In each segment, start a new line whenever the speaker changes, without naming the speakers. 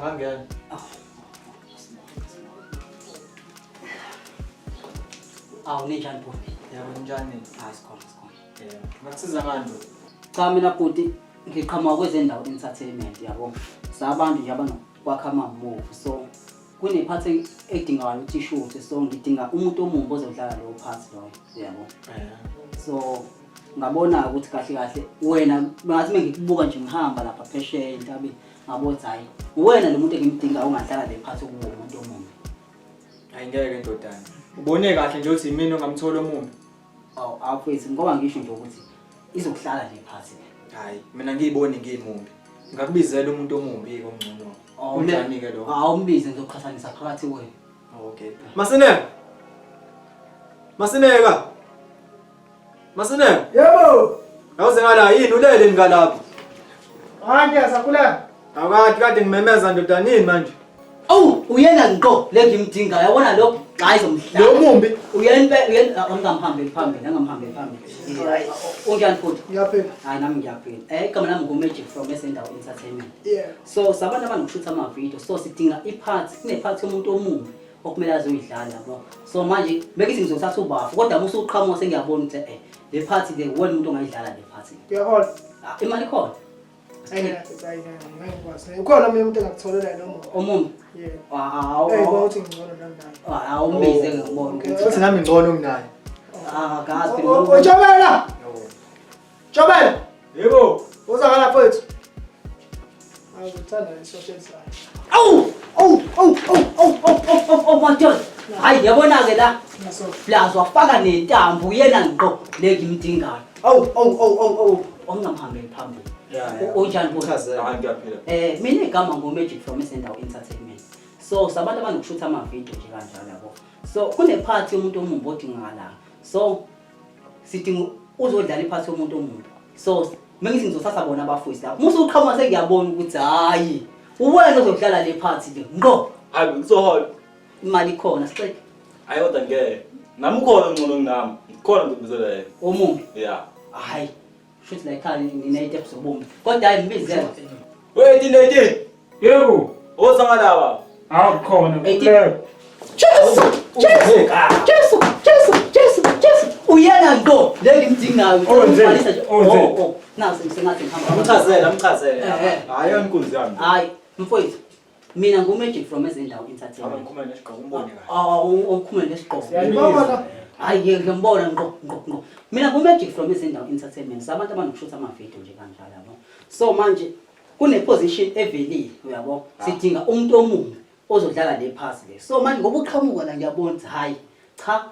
Angangena.
Awu ninjani bhuti?
Yebo njani?
Hayi sikhona.
Yebo. Ngakusiza ngani lo?
Cha mina bhuti ngiqhamuka kwezendawo entertainment yabo. Sabantu nje abanokwakha ama-movie. So kunephathi edingayo ukuthi ishoot so ngidinga umuntu omumbi ozodlala lo part lo yabo. So ngabona ukuthi kahle wena ngathi mengikubuka nje ngihamba lapha phesheya intabi ngabothi hayi wena lo muntu engimdinga ungadlala le part okuwo umuntu omumbi.
Ayingeke ndodana. Ubone kahle nje ukuthi yimina ongamthola omumbi.
Awu afethu ngoba ngisho nje ukuthi izokuhlala le part.
Hayi, mina ngiyiboni ngiyimumbi. Ngakubizela umuntu omumbi kongcono. Unjani ke lo?
Awumbize ngizoqhathanisa phakathi wena.
Okay. Masineka.
Yebo.
Awuze ngala yini ulele ngalapha?
Hanje sakhula.
Awukade kade ngimemeza ndodana yini manje?
Awu uyena ngqo le ngimdinga yabona lo hayi zomhlaba.
Lo mumbi
Uyena angamhambeli phambili. Unjani futhi?
Ngiyaphila.
Hayi nami ngiyaphila. Igama lami nguMagic from Esendawo Entertainment.
Yeah.
So sabantu abanokushutha ama-video so sidinga ipart kunepart yomuntu omumbi okumele azoyidlala yabo. So manje bekithi ngizothatha ubafu kodwa uma usuqhamuka sengiyabona ukuthi le part le wena umuntu ongayidlala le part.
Ngiyahola.
Imali khona.
Ayikwazi. Ukhona omunye umuntu engakutholela noma
Omumbi.
Yeah. Hey bawuthi ngcono nami.
Awumbize ngibona
Uthi nami ngcono kunaye.
Gazi
Jobela. Jobela.
Yebo.
Uzakala mfowethu. Awuthanda i-social science.
Madoda. Hayi yabona ke la.
Naso.
Plaza wafaka nentambo yena ngqo le ngimdingayo. Ongamhambeli phambili. Unjani bo?
Hayi ngiyaphila.
Mina igama nguMagic from Esendawo Entertainment. So sabantu abanokushutha ama-video nje kanjalo yabo. So kunepart yomuntu omumbi odingakala. So sidinga uzodlala ipart yomuntu omumbi. So mengithi ngizothatha bona abafowethu lapho. Musu uqhamuka sengiyabona ukuthi hayi uwena ozodlala le part le. Ngqo.
Hayi ngizohola.
Imali khona siqeke.
Hayi kodwa ngeke. Nami ukhona ngcono kunami. Khona ngibizela yena.
Omumbi.
Yeah.
Hayi. Futhi la ekhaya nginayite ebuzobumbi. Kodwa hayi ngibizela.
Wait 18.
Yebo.
Osangalaba.
Awukhona.
Jesu. Uyena ngqo le ngimdingayo. Nazi sengathi ngihamba.
Amchazele.
Hayi ankunzi yami.
Hayi, mfowethu. Mina nguMagic from Esendawo Entertainment.
Ngikhuluma nesiqhoko umbone kahle.
Umkhumule lesiqhoko.
Yabona.
Hayi ngiyambona ngqo. Mina nguMagic from Esendawo Entertainment. Sabantu abanokushutha ama-video nje kanjalo yabo. So manje kune-position evelile uyabo. Sidinga umuntu omumbi ozodlala le pass le. So manje ngoba uqhamuka la ngiyabona ukuthi hayi cha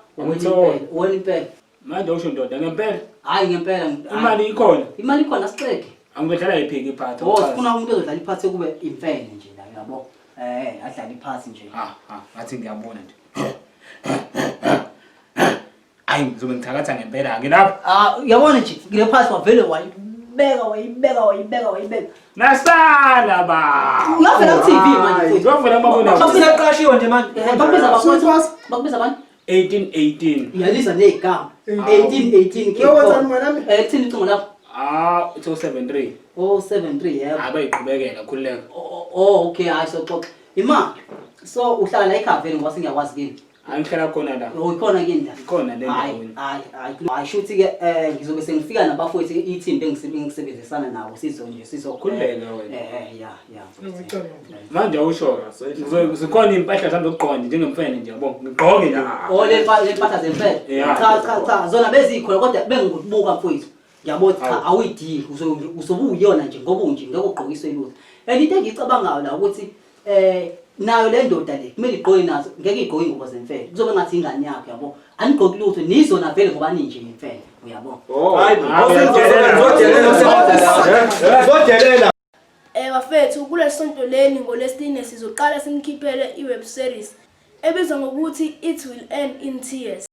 wena impela.
Manje usho ndoda ngempela.
Hayi ngempela
Imali ikhona.
Imali ikhona siqeke.
Angidlala iphiki ipart.
Sifuna umuntu ozodlala iphathi kube imfene nje la yabo. Adlala iphathi nje.
Ngathi ngiyabona nje. Hayi ngizobe ngithakatha ngempela ngilapha.
Uyabona nje le phathi wavele wayibeka.
Nasala ba.
Ngavela ku TV manje.
Ngavela babona.
Saqashiwe nje manje.
Bakubiza abantu
18.
Yaliza negama 18
Yowenzani mwana nami?
Thini ucingo lapho?
273.
073 yebo.
Abayiqhubekela khuleka.
Okay hayi soxoxa. Ima so uhlala la ekhaya vele ngoba singiyakwazi kini.
Angihlala khona la.
Ikhona kini la.
Ikhona le ndawo.
Hayi shuthi ke ngizobe sengifika nabafowethu ithimbe engisebenzisana nabo
Khuleka wena.
Yeah.
Manje awusho. Zikhona impahla zami zokugqoka nje njengemfene nje yabo. Ngigqoke nje.
Le mpahla zemfene. Cha zona bezikhona kodwa bengikubuka mfowethu. Ngiyabona cha awuyidiki uzobuyona nje ngoba unje ngeke ugqokiswe lutho. Into engicabangayo la ukuthi nayo le ndoda le kumele igqoke nazo ngeke igqoke ingubo zemfene kuzobe ngathi ingane yakho yabo anigqoki lutho nizona vele ngoba ninje ngemfene uyabo
Hayi zodelela.
Bafethu kule sonto leni ngolesine sizoqala simkhiphele iweb series ebizwa ngokuthi It Will End in Tears.